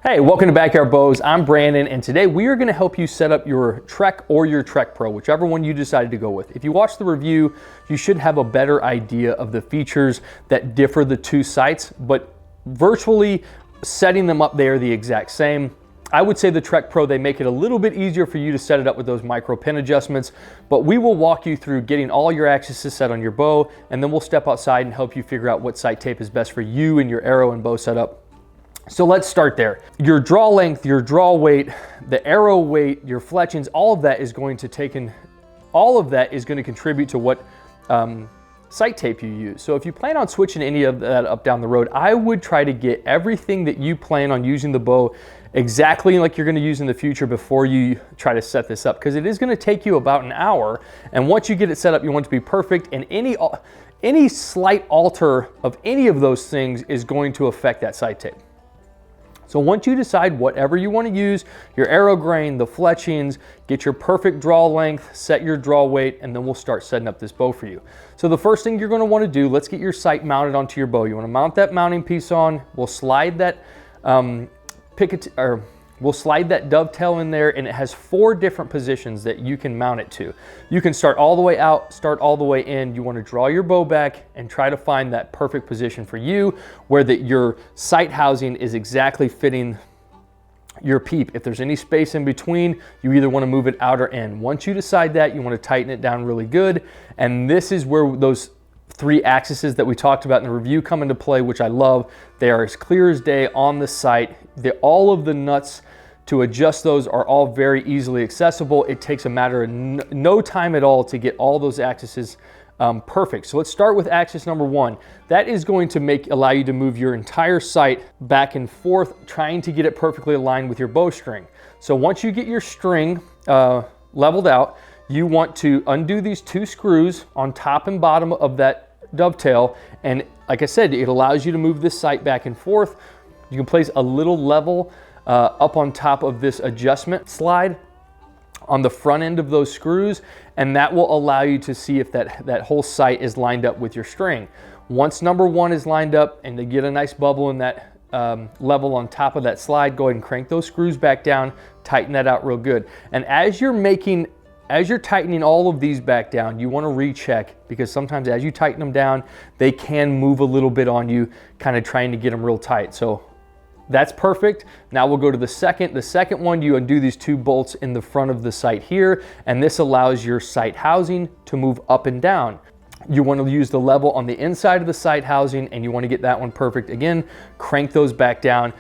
Hey, welcome to Backyard Bows. I'm Brandon, and today we are going to help you set up your Trek or your Trek Pro, whichever one you decided to go with. If you watch the review, you should have a better idea of the features that differ the two sights, but virtually setting them up, they are the exact same. I would say the Trek Pro, they make it a little bit easier for you to set it up with those micro pin adjustments, but we will walk you through getting all your axes set on your bow, and then we'll step outside and help you figure out what sight tape is best for you and your arrow and bow setup. So let's start there. Your draw length, your draw weight, the arrow weight, your fletchings, all of that is going to contribute to what sight tape you use. So if you plan on switching any of that up down the road, I would try to get everything that you plan on using the bow exactly like you're going to use in the future before you try to set this up, because it is going to take you about an hour, and once you get it set up, you want it to be perfect, and any slight alter of any of those things is going to affect that sight tape. So once you decide whatever you want to use, your arrow grain, the fletchings, get your perfect draw length, set your draw weight, and then we'll start setting up this bow for you. So the first thing you're going to want to do, let's get your sight mounted onto your bow. You want to mount that mounting piece on. We'll slide that we'll slide that dovetail in there, and it has 4 different positions that you can mount it to. You can start all the way out, start all the way in. You want to draw your bow back and try to find that perfect position for you where your sight housing is exactly fitting your peep. If there's any space in between, you either want to move it out or in. Once you decide that, you want to tighten it down really good, and this is where those 3 axes that we talked about in the review come into play, which I love. They are as clear as day on the sight. All of the nuts to adjust those are all very easily accessible. It takes a matter of no time at all to get all those axes perfect. So let's start with axis number 1. That is going to allow you to move your entire sight back and forth, trying to get it perfectly aligned with your bowstring. So once you get your string leveled out, you want to undo these 2 screws on top and bottom of that dovetail, and like I said, it allows you to move this sight back and forth. You can place a little level up on top of this adjustment slide on the front end of those screws, and that will allow you to see if that whole sight is lined up with your string. Once number 1 is lined up and to get a nice bubble in that level on top of that slide, go ahead and crank those screws back down, tighten that out real good. And as you're tightening all of these back down, you want to recheck, because sometimes as you tighten them down, they can move a little bit on you, kind of trying to get them real tight. So that's perfect. Now we'll go to the second. The second one, you undo these 2 bolts in the front of the sight here, and this allows your sight housing to move up and down. You want to use the level on the inside of the sight housing, and you want to get that one perfect. Again, crank those back down.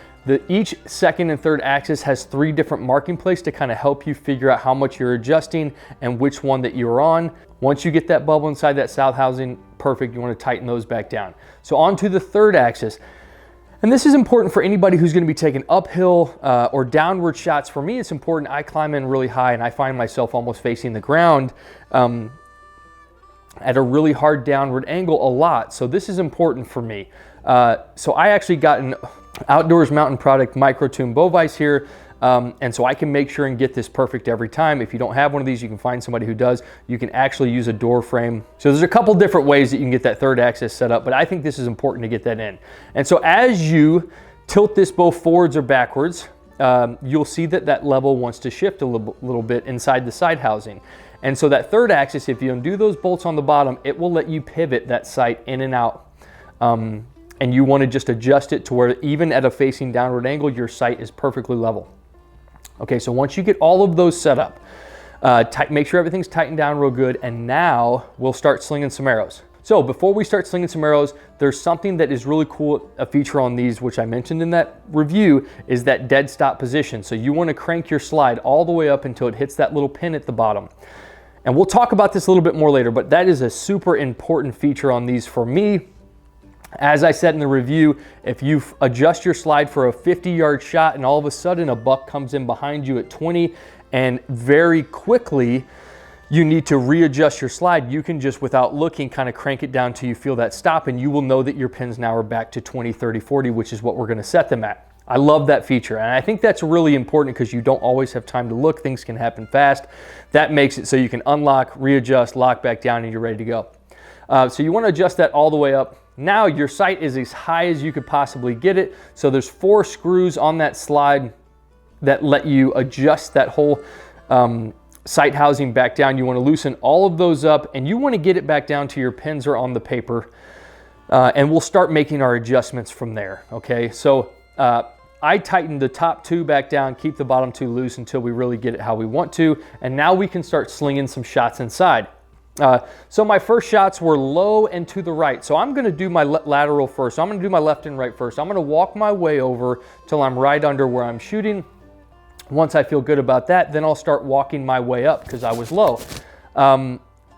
Each second and third axis has 3 different marking places to kind of help you figure out how much you're adjusting and which one that you're on. Once you get that bubble inside that south housing perfect, you want to tighten those back down. So on to the third axis. And this is important for anybody who's going to be taking uphill or downward shots. For me, it's important. I climb in really high, and I find myself almost facing the ground at a really hard downward angle a lot. So this is important for me. So I actually got an Outdoors Mountain Product Micro Tune bow vise here, and so I can make sure and get this perfect every time. If you don't have one of these, you can find somebody who does. You can actually use a door frame. So there's a couple different ways that you can get that third axis set up, but I think this is important to get that in. And so as you tilt this bow forwards or backwards, you'll see that level wants to shift a little bit inside the sight housing. And so that third axis, if you undo those bolts on the bottom, it will let you pivot that sight in and out. And you want to just adjust it to where even at a facing downward angle, your sight is perfectly level. Okay, so once you get all of those set up, make sure everything's tightened down real good, and now we'll start slinging some arrows. So before we start slinging some arrows, there's something that is really cool, a feature on these, which I mentioned in that review, is that dead stop position. So you want to crank your slide all the way up until it hits that little pin at the bottom. And we'll talk about this a little bit more later, but that is a super important feature on these for me. As I said in the review, if you adjust your slide for a 50-yard shot and all of a sudden a buck comes in behind you at 20 and very quickly you need to readjust your slide, you can just, without looking, kind of crank it down till you feel that stop, and you will know that your pins now are back to 20, 30, 40, which is what we're going to set them at. I love that feature, and I think that's really important because you don't always have time to look. Things can happen fast. That makes it so you can unlock, readjust, lock back down, and you're ready to go. So you want to adjust that all the way up. Now your sight is as high as you could possibly get it. So there's 4 screws on that slide that let you adjust that whole sight housing back down. You want to loosen all of those up, and you want to get it back down to your pins or on the paper. And we'll start making our adjustments from there, okay? So I tightened the top 2 back down, keep the bottom 2 loose until we really get it how we want to, and now we can start slinging some shots inside. So my first shots were low and to the right. So I'm gonna do my lateral first. So I'm gonna do my left and right first. I'm gonna walk my way over till I'm right under where I'm shooting. Once I feel good about that, then I'll start walking my way up because I was low.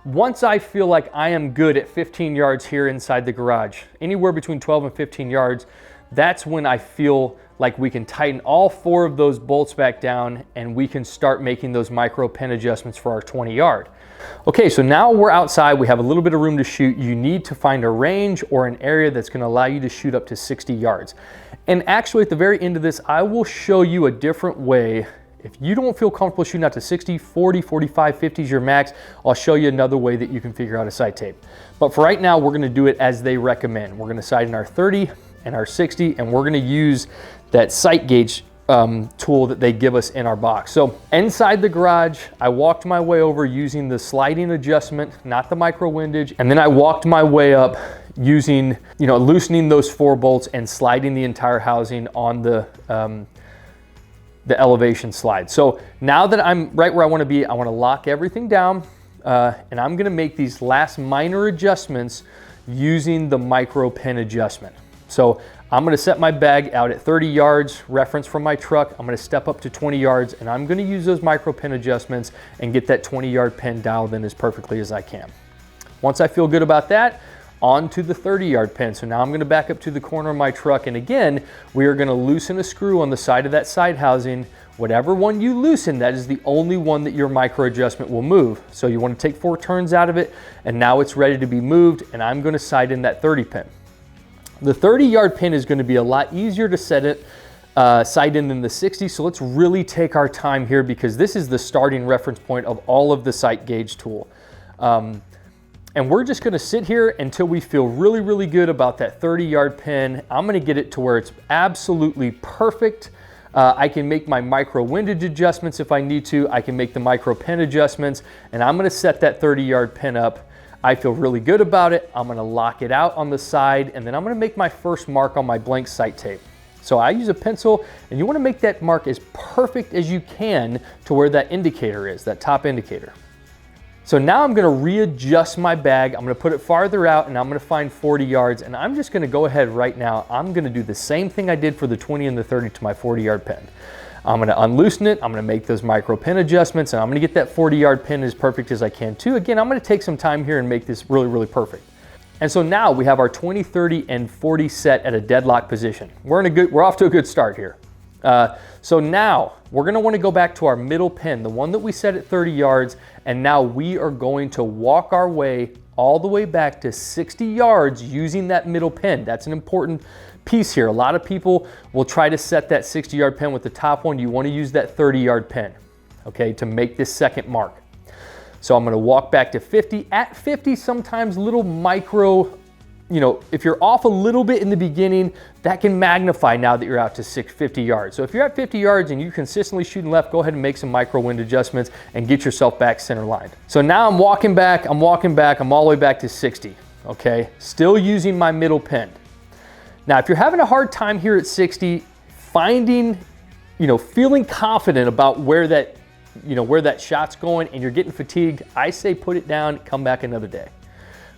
Once I feel like I am good at 15 yards here inside the garage, anywhere between 12 and 15 yards, that's when I feel like we can tighten all 4 of those bolts back down and we can start making those micro pin adjustments for our 20 yard. Okay, so now we're outside, we have a little bit of room to shoot. You need to find a range or an area that's gonna allow you to shoot up to 60 yards. And actually at the very end of this, I will show you a different way. If you don't feel comfortable shooting out to 60, 40, 45, 50 is your max, I'll show you another way that you can figure out a sight tape. But for right now, we're gonna do it as they recommend. We're gonna sight in our 30 and our 60, and we're gonna use that sight gauge tool that they give us in our box. So inside the garage, I walked my way over using the sliding adjustment, not the micro windage, and then I walked my way up using, loosening those 4 bolts and sliding the entire housing on the elevation slide. So now that I'm right where I want to be, I want to lock everything down, and I'm going to make these last minor adjustments using the micro pin adjustment. So I'm going to set my bag out at 30 yards, reference from my truck. I'm going to step up to 20 yards, and I'm going to use those micro pin adjustments and get that 20-yard pin dialed in as perfectly as I can. Once I feel good about that, on to the 30-yard pin. So now I'm going to back up to the corner of my truck, and again, we are going to loosen a screw on the side of that side housing. Whatever one you loosen, that is the only one that your micro adjustment will move. So you want to take 4 turns out of it, and now it's ready to be moved, and I'm going to sight in that 30 pin. The 30-yard pin is going to be a lot easier to set it sight in than the 60, so let's really take our time here because this is the starting reference point of all of the sight gauge tool. And we're just going to sit here until we feel really, really good about that 30-yard pin. I'm going to get it to where it's absolutely perfect. I can make my micro windage adjustments if I need to. I can make the micro pin adjustments, and I'm going to set that 30-yard pin up. I feel really good about it. I'm going to lock it out on the side, and then I'm going to make my first mark on my blank sight tape. So I use a pencil, and you want to make that mark as perfect as you can to where that indicator is, that top indicator. So now I'm going to readjust my bag. I'm going to put it farther out, and I'm going to find 40 yards, and I'm just going to go ahead right now. I'm going to do the same thing I did for the 20 and the 30 to my 40-yard pin. I'm going to unloosen it. I'm going to make those micro pin adjustments, and I'm going to get that 40-yard pin as perfect as I can too. Again, I'm going to take some time here and make this really, really perfect. And so now we have our 20, 30, and 40 set at a deadlock position. We're off to a good start here. So now we're going to want to go back to our middle pin, the one that we set at 30 yards, and now we are going to walk our way all the way back to 60 yards using that middle pin. That's an important piece here. A lot of people will try to set that 60-yard pin with the top one. You want to use that 30-yard pin, okay, to make this second mark. So I'm going to walk back to 50. At 50, sometimes little micro, if you're off a little bit in the beginning, that can magnify now that you're out to 50 yards. So if you're at 50 yards and you're consistently shooting left, go ahead and make some micro wind adjustments and get yourself back center line. So now I'm walking back, I'm all the way back to 60, okay? Still using my middle pin. Now, if you're having a hard time here at 60, feeling confident about where that shot's going and you're getting fatigued, I say put it down, come back another day.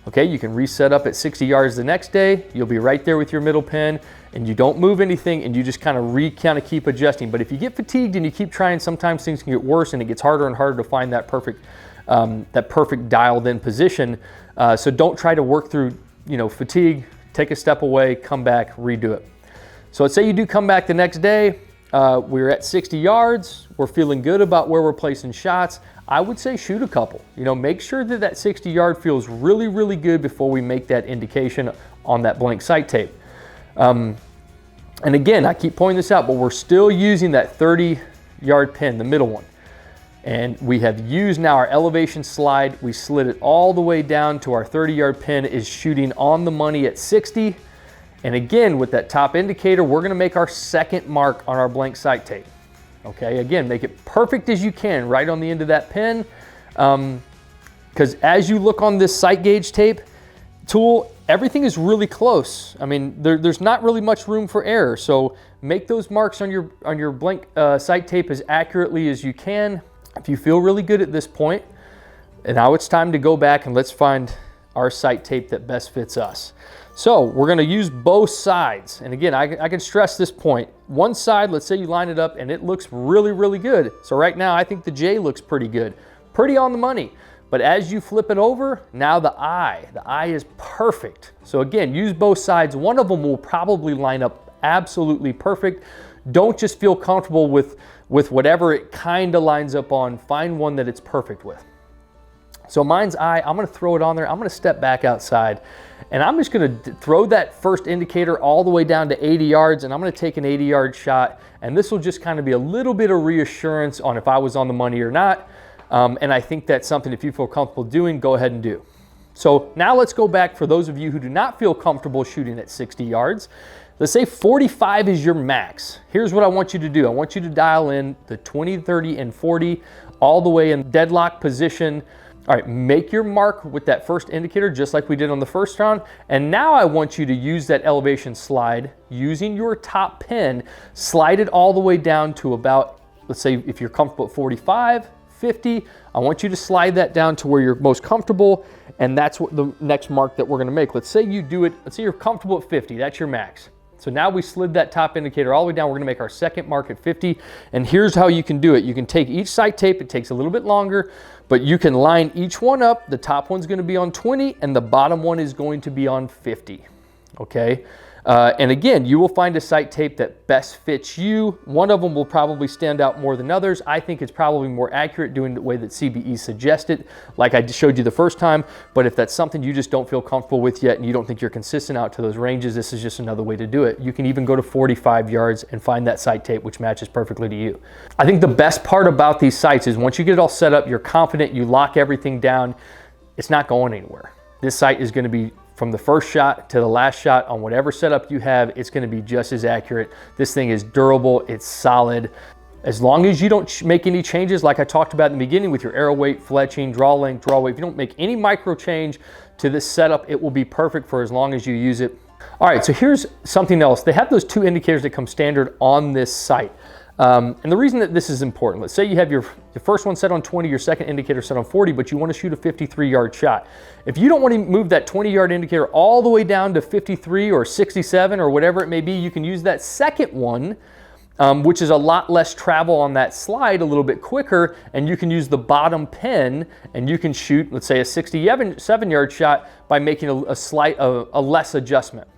Okay, you can reset up at 60 yards the next day. You'll be right there with your middle pin, and you don't move anything, and you just kind of keep adjusting. But if you get fatigued and you keep trying, sometimes things can get worse, and it gets harder and harder to find that perfect dialed in position. So don't try to work through fatigue. Take a step away, come back, redo it. So let's say you do come back the next day. We're at 60 yards. We're feeling good about where we're placing shots. I would say shoot a couple. Make sure that 60-yard feels really, really good before we make that indication on that blank sight tape. And again, I keep pointing this out, but we're still using that 30-yard pin, the middle one. And we have used now our elevation slide. We slid it all the way down to our 30-yard pin is shooting on the money at 60. And again, with that top indicator, we're gonna make our second mark on our blank sight tape. Okay, again, make it perfect as you can right on the end of that pin. Because as you look on this sight gauge tape tool, everything is really close. I mean, there's not really much room for error. So make those marks on your blank sight tape as accurately as you can. If you feel really good at this point, and now it's time to go back and let's find our sight tape that best fits us. So we're gonna use both sides. And again, I can stress this point. One side, let's say you line it up and it looks really, really good. So right now I think the J looks pretty good, pretty on the money. But as you flip it over, now the I is perfect. So again, use both sides. One of them will probably line up absolutely perfect. Don't just feel comfortable with whatever it kind of lines up on. Find one that it's perfect with. So mine's I. I'm gonna throw it on there. I'm gonna step back outside and I'm just gonna throw that first indicator all the way down to 80 yards and I'm gonna take an 80-yard shot, and this will just kind of be a little bit of reassurance on if I was on the money or not. And I think that's something, if you feel comfortable doing, go ahead and do. So now let's go back for those of you who do not feel comfortable shooting at 60 yards. Let's say 45 is your max. Here's what I want you to do. I want you to dial in the 20, 30, and 40 all the way in deadlock position. All right, make your mark with that first indicator just like we did on the first round. And now I want you to use that elevation slide using your top pin, slide it all the way down to about, let's say if you're comfortable at 45, 50, I want you to slide that down to where you're most comfortable, and that's what the next mark that we're gonna make. Let's say you do it, let's say you're comfortable at 50, that's your max. So now we slid that top indicator all the way down, we're gonna make our second mark at 50, and here's how you can do it. You can take each sight tape, it takes a little bit longer, but you can line each one up. The top one's gonna be on 20, and the bottom one is going to be on 50, okay? And again, you will find a sight tape that best fits you. One of them will probably stand out more than others. I think it's probably more accurate doing the way that CBE suggested, like I showed you the first time. But if that's something you just don't feel comfortable with yet and you don't think you're consistent out to those ranges, this is just another way to do it. You can even go to 45 yards and find that sight tape which matches perfectly to you. I think the best part about these sights is once you get it all set up, you're confident, you lock everything down, it's not going anywhere. This sight is going to be from the first shot to the last shot on whatever setup you have, it's gonna be just as accurate. This thing is durable, it's solid. As long as you don't make any changes, like I talked about in the beginning with your arrow weight, fletching, draw length, draw weight, if you don't make any micro change to this setup, it will be perfect for as long as you use it. All right, so here's something else. They have those two indicators that come standard on this sight. And the reason that this is important, let's say you have your first one set on 20, your second indicator set on 40, but you want to shoot a 53-yard shot. If you don't want to move that 20-yard indicator all the way down to 53 or 67 or whatever it may be, you can use that second one, which is a lot less travel on that slide, a little bit quicker, and you can use the bottom pin and you can shoot, let's say, a 67-yard shot by making a less adjustment.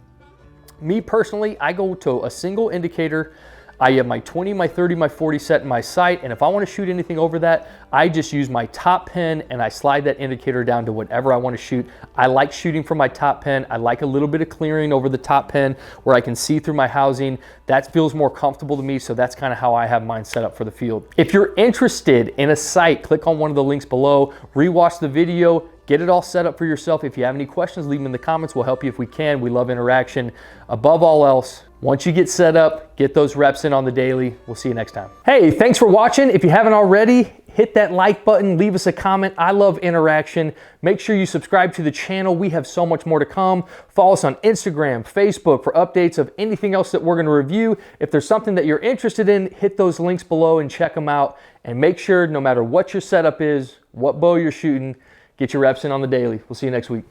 Me personally, I go to a single indicator. I have my 20, my 30, my 40 set in my sight, and if I want to shoot anything over that, I just use my top pin and I slide that indicator down to whatever I want to shoot. I like shooting from my top pin. I like a little bit of clearing over the top pin where I can see through my housing. That feels more comfortable to me, so that's kind of how I have mine set up for the field. If you're interested in a sight, click on one of the links below, rewatch the video, get it all set up for yourself. If you have any questions, leave them in the comments. We'll help you if we can. We love interaction. Above all else, once you get set up, get those reps in on the daily. We'll see you next time. Hey, thanks for watching. If you haven't already, hit that like button, leave us a comment. I love interaction. Make sure you subscribe to the channel. We have so much more to come. Follow us on Instagram, Facebook for updates of anything else that we're going to review. If there's something that you're interested in, hit those links below and check them out. And make sure, no matter what your setup is, what bow you're shooting, get your reps in on the daily. We'll see you next week.